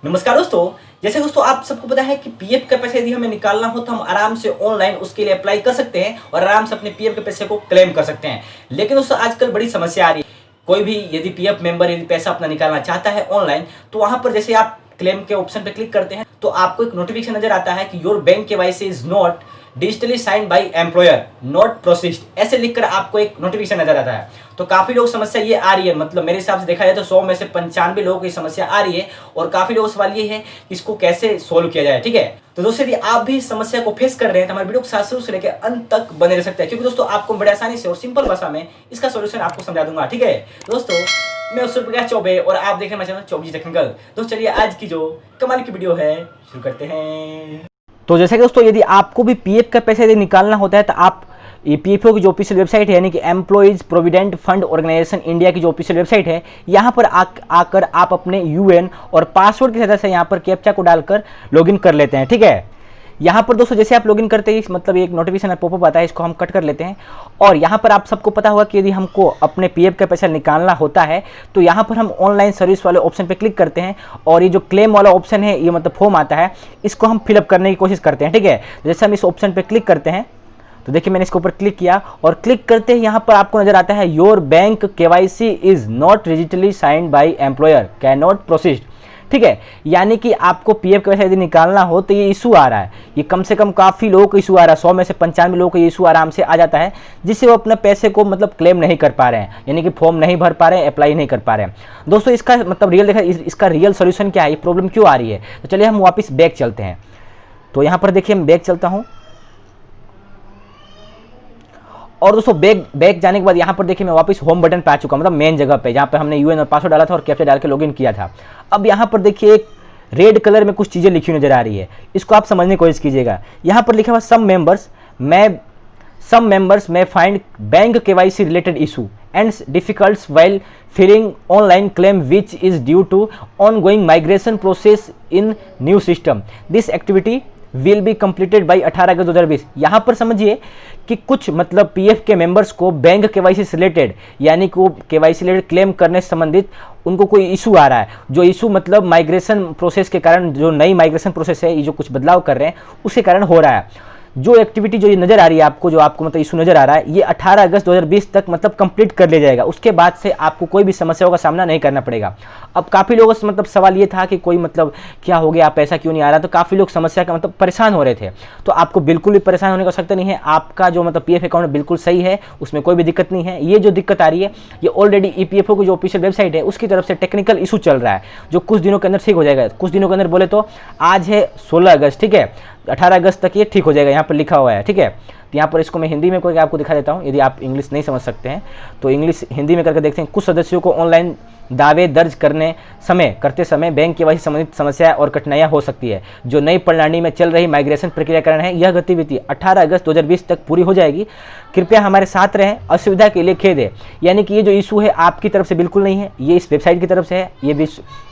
नमस्कार दोस्तों। जैसे दोस्तों आप सबको पता है कि पीएफ का पैसा यदि हमें निकालना हो तो हम आराम से ऑनलाइन उसके लिए अप्लाई कर सकते हैं और आराम से अपने पीएफ के पैसे को क्लेम कर सकते हैं। लेकिन दोस्तों आजकल बड़ी समस्या आ रही है। कोई भी यदि पीएफ मेंबर यदि पैसा अपना निकालना चाहता है ऑनलाइन, तो वहां पर जैसे आप क्लेम के ऑप्शन पर क्लिक करते हैं तो आपको एक नोटिफिकेशन नजर आता है कि your bank KYC is not digitally signed by employer not processed, ऐसे लिखकर आपको एक नोटिफिकेशन नजर आता है। तो काफी लोग समस्या ये आ रही है, मतलब मेरे हिसाब से देखा जाए तो 100 में से 95 लोगों को ये समस्या आ रही है और काफी लोगों का सवाल ये है कि इसको कैसे सोल्व किया जाए। ठीक है, तो दोस्तों यदि आप भी समस्या को फेस कर रहे हैं तो हमारे वीडियो को साथ शुरू से लेकर अंत तक बने रह सकते हैं, क्योंकि दोस्तों आपको बड़े आसानी से और सिंपल भाषा में इसका सोल्यूशन आपको समझा दूंगा। ठीक है दोस्तों, मैं उस चौबे और आप देख रहे हैं चैनल चौबे टेक्निकल। दोस्तों चलिए आज की जो कमाल की वीडियो है शुरू करते हैं। तो जैसे कि दोस्तों यदि आपको भी पीएफ का पैसा यदि निकालना होता है तो आप ईपीएफओ की जो ऑफिशियल वेबसाइट है, यानी कि employees provident fund organisation India की जो ऑफिशियल वेबसाइट है, यहाँ पर आकर आप अपने यूएन और पासवर्ड की सहायता से यहाँ पर कैप्चा को डालकर लॉगिन कर लेते हैं। ठीक है, यहाँ पर दोस्तों जैसे आप लॉगिन करते हैं मतलब एक नोटिफिकेशन पॉपअप आता है, इसको हम कट कर लेते हैं। और यहाँ पर आप सबको पता होगा कि यदि हमको अपने पीएफ का पैसा निकालना होता है तो यहाँ पर हम ऑनलाइन सर्विस वाले ऑप्शन पे क्लिक करते हैं और ये जो क्लेम वाला ऑप्शन है, ये मतलब फॉर्म आता है, इसको हम फिलअप करने की कोशिश करते हैं। ठीक है, जैसे हम इस ऑप्शन पर क्लिक करते हैं तो देखिए मैंने इसके ऊपर क्लिक किया और क्लिक करते ही यहाँ पर आपको नजर आता है your bank KYC is not digitally signed by employer can not proceed. ठीक है, यानी कि आपको पीएफ का पैसा यदि निकालना हो तो ये इशू आ रहा है। ये कम से कम काफी लोगों को इशू आ रहा है, 100 में से 95 लोगों को ये इशू आराम से आ जाता है, जिससे वो अपने पैसे को मतलब क्लेम नहीं कर पा रहे हैं, यानी कि फॉर्म नहीं भर पा रहे हैं, अप्लाई नहीं कर पा रहे हैं। दोस्तों इसका मतलब इसका रियल सोल्यूशन क्या है, ये प्रॉब्लम क्यों आ रही है, तो चलिए हम वापस बैक चलते हैं। तो यहाँ पर देखिए मैं बैक चलता हूँ और दोस्तों बैक जाने के बाद यहाँ पर देखिए मैं वापस होम बटन पे आ चुका हूं, मतलब मेन जगह पे जहाँ पे हमने यूएन और पासवर्ड डाला था और कैप्चा डाल के लॉगिन किया था। अब यहाँ पर देखिए एक रेड कलर में कुछ चीज़ें लिखी नजर आ रही है, इसको आप समझने की कोशिश कीजिएगा। यहाँ पर लिखा हुआ सम मेंबर्स में find bank KYC related issue and difficults while filling online claim which is due to ongoing migration process in new system. This activity will be completed by 18 August 2020। यहाँ पर समझिए कि कुछ मतलब पीएफ के members को bank KYC से related, यानी कि वो केवाईसी रिलेटेड क्लेम करने से संबंधित उनको कोई इशू आ रहा है। जो इशू मतलब माइग्रेशन प्रोसेस के कारण, जो नई माइग्रेशन प्रोसेस है, ये जो कुछ बदलाव कर रहे हैं उसके कारण हो रहा है। जो एक्टिविटी जो ये नजर आ रही है आपको, जो आपको मतलब इशू नजर आ रहा है, ये 18 अगस्त 2020 तक मतलब कंप्लीट कर लिया जाएगा। उसके बाद से आपको कोई भी समस्याओं का सामना नहीं करना पड़ेगा। अब काफी लोगों से मतलब सवाल ये था कि कोई मतलब क्या हो गया, पैसा क्यों नहीं आ रहा, तो काफी लोग समस्या का मतलब परेशान हो रहे थे। तो आपको बिल्कुल भी परेशान होने की आवश्यकता नहीं है, आपका जो मतलब पीएफ अकाउंट बिल्कुल सही है, उसमें कोई भी दिक्कत नहीं है। ये जो दिक्कत आ रही है ये ऑलरेडी ईपीएफओ की जो ऑफिशियल वेबसाइट है उसकी तरफ से टेक्निकल इशू चल रहा है, जो कुछ दिनों के अंदर ठीक हो जाएगा। कुछ दिनों के अंदर बोले तो आज है 16 अगस्त, ठीक है, 18 अगस्त तक ये ठीक हो जाएगा, यहाँ पर लिखा हुआ है। ठीक है, तो यहाँ पर इसको मैं हिंदी में करके आपको दिखा देता हूँ, यदि आप इंग्लिश नहीं समझ सकते हैं तो इंग्लिश हिंदी में करके देखते हैं। कुछ सदस्यों को ऑनलाइन दावे दर्ज करते समय बैंक केवाईसी संबंधित समस्या और कठिनाइयां हो सकती है। जो नई प्रणाली में चल रही माइग्रेशन प्रक्रिया कारण है, यह गतिविधि 18 अगस्त 2020 तक पूरी हो जाएगी। कृपया हमारे साथ रहें, असुविधा के लिए खेद है। यानी कि ये जो इशू है आपकी तरफ से बिल्कुल नहीं है, ये इस वेबसाइट की तरफ से है।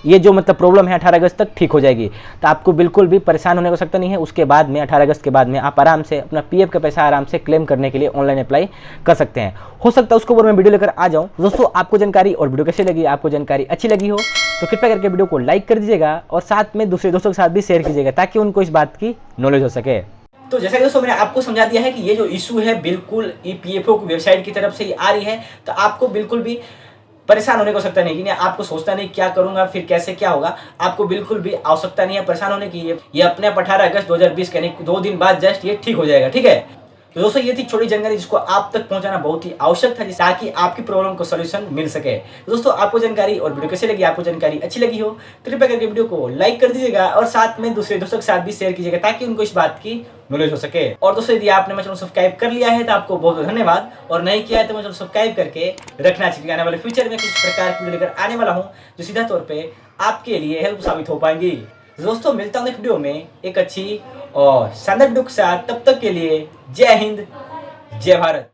ये जो मतलब प्रॉब्लम है 18 अगस्त तक ठीक हो जाएगी, तो आपको बिल्कुल भी परेशान होने की आवश्यकता नहीं है। उसके बाद में 18 अगस्त के बाद में आप आराम से अपना पीएफ का पैसा आराम से क्लेम करने के लिए ऑनलाइन अप्लाई कर सकते हैं। हो सकता है उसके ऊपर मैं वीडियो लेकर आ जाऊँ। दोस्तों आपको जानकारी और वीडियो कैसी लगी, आपको जानकारी अच्छी लगी हो तो कृपया करके वीडियो को लाइक कर दीजिएगा और साथ में दूसरे दोस्तों के साथ भी शेयर कीजिएगा, ताकि उनको इस बात की नॉलेज हो सके। तो जैसा कि दोस्तों मैंने आपको समझा दिया है कि ये जो इशू है बिल्कुल ईपीएफओ की वेबसाइट की तरफ से ही आ रही है, तो आपको बिल्कुल भी परेशान होने की आवश्यकता नहीं कि आपको सोचना नहीं क्या करूंगा फिर कैसे क्या होगा, आपको बिल्कुल भी आवश्यकता नहीं है परेशान होने की। ये अपने आप 18 अगस्त 2020 यानी 2 दिन बाद जस्ट ये ठीक हो जाएगा। ठीक है, तो दोस्तों ये थी छोटी जानकारी जिसको आप तक पहुंचाना बहुत ही आवश्यक था, ताकि आपकी प्रॉब्लम को सॉल्यूशन मिल सके। तो दोस्तों आपको जानकारी और वीडियो कैसे लगी, आपको जानकारी अच्छी लगी हो तो कृपया करके वीडियो को लाइक कर दीजिएगा और साथ में दूसरे दोस्तों के साथ भी शेयर कीजिएगा, ताकि उनको इस बात की नॉलेज हो सके। और दोस्तों यदि आपने मेरा चैनल सब्सक्राइब कर लिया है तो आपको बहुत बहुत धन्यवाद, और नहीं किया है तो मेरा चैनल सब्सक्राइब करके रखना चाहिए। आने वाले फ्यूचर में किस प्रकार की वीडियो लेकर आने वाला हूँ जो सीधा तौर पर आपके लिए हेल्प साबित हो पाएंगी। दोस्तों मिलता हूँ एक वीडियो में एक अच्छी और शानदार वीडियो के साथ, तब तक के लिए जय हिंद जय भारत।